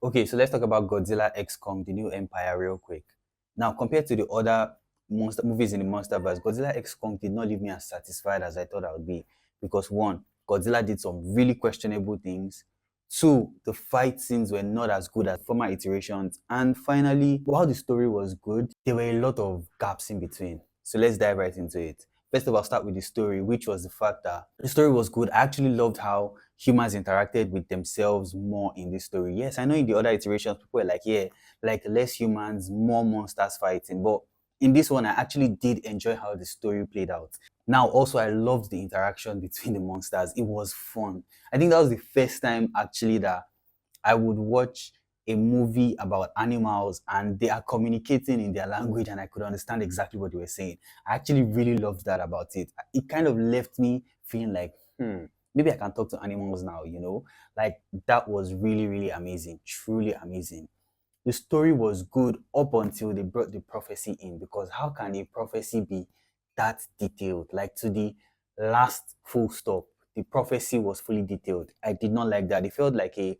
Okay, so let's talk about Godzilla X Kong, the new empire, real quick. Now, compared to the other monster movies in the Monsterverse, Godzilla X Kong did not leave me as satisfied as I thought I would be. Because one, Godzilla did some really questionable things. Two, the fight scenes were not as good as former iterations. And finally, while the story was good, there were a lot of gaps in between. So let's dive right into it. First of all, I'll start with the story, which was the fact that the story was good. I actually loved how humans interacted with themselves more in this story. Yes, I know in the other iterations, people were like, yeah, like less humans, more monsters fighting. But in this one, I actually did enjoy how the story played out. Now, also, I loved the interaction between the monsters. It was fun. I think that was the first time actually that I would watch a movie about animals and they are communicating in their language and I could understand exactly what they were saying. I actually really loved that about it. It kind of left me feeling like, maybe I can talk to animals now, you know? Like that was really, really amazing, truly amazing. The story was good up until they brought the prophecy in because how can a prophecy be that detailed? Like to the last full stop, the prophecy was fully detailed. I did not like that. It felt like a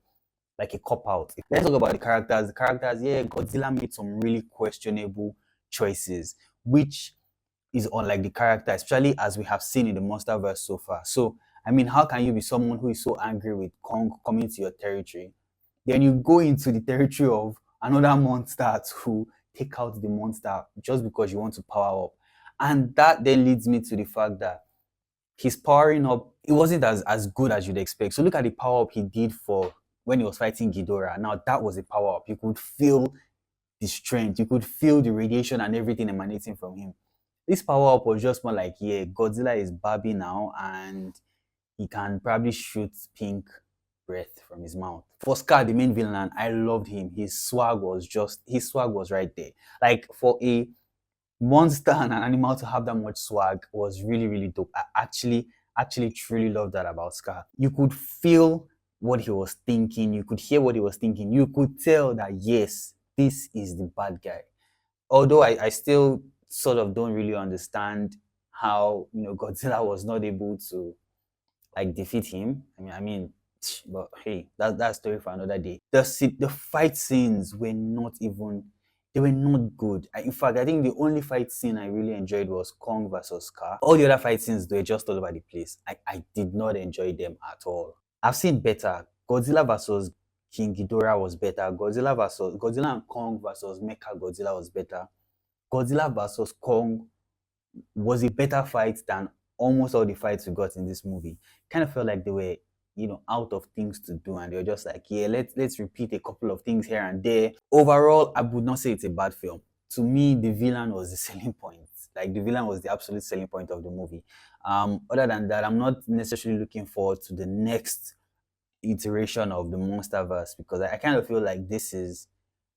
cop out. Let's talk about the characters. The characters, yeah, Godzilla made some really questionable choices, which is unlike the character, especially as we have seen in the Monsterverse so far. So, I mean, how can you be someone who is so angry with Kong coming to your territory? Then you go into the territory of another monster to take out the monster just because you want to power up. And that then leads me to the fact that his powering up, it wasn't as good as you'd expect. So look at the power up he did for when he was fighting Ghidorah. Now that was a power up. You could feel the strength, you could feel the radiation and everything emanating from him. This power up was just more like, yeah, Godzilla is Barbie now and he can probably shoot pink breath from his mouth. For Scar, the main villain, I loved him. His swag was right there. Like for a monster and an animal to have that much swag was really, really dope. I actually truly love that about Scar. You could feel what he was thinking, you could hear what he was thinking, you could tell that yes, this is the bad guy. Although I still sort of don't really understand how Godzilla was not able to like defeat him. But hey, that's story for another day. The fight scenes were not even they were not good. In fact, I think the only fight scene I really enjoyed was Kong versus Scar. All the other fight scenes were just all over the place. I did not enjoy them at all. I've seen better. Godzilla versus King Ghidorah was better. Godzilla and Kong versus Mecha Godzilla was better. Godzilla versus Kong was a better fight than almost all the fights we got in this movie. Kind of felt like they were, out of things to do, and they were just like, yeah, let's repeat a couple of things here and there. Overall, I would not say it's a bad film. To me, the villain was the selling point. Like the villain was the absolute selling point of the movie. Other than that, I'm not necessarily looking forward to the next iteration of the Monsterverse because I kind of feel like this is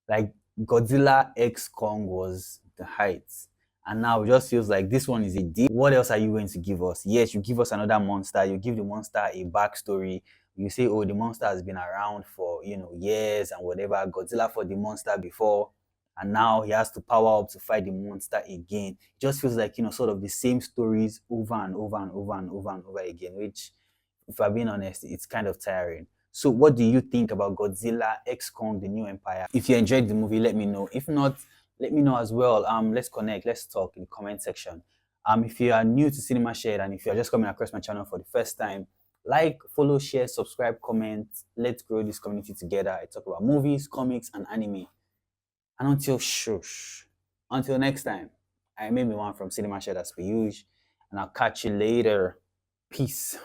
like Godzilla X Kong was the heights. And now it just feels like this one is a deep. What else are you going to give us? Yes, you give us another monster, you give the monster a backstory. You say, oh, the monster has been around for years and whatever. Godzilla fought the monster before, and now he has to power up to fight the monster again. It just feels like sort of the same stories over and over and over and over and over again, which if I'm being honest, it's kind of tiring. So, what do you think about Godzilla X Kong: The New Empire? If you enjoyed the movie, let me know. If not, let me know as well. Let's connect. Let's talk in the comment section. If you are new to Cinema Shared and if you are just coming across my channel for the first time, like, follow, share, subscribe, comment. Let's grow this community together. I talk about movies, comics, and anime. And until next time, I may be one from Cinema Shared as per usual, and I'll catch you later. Peace.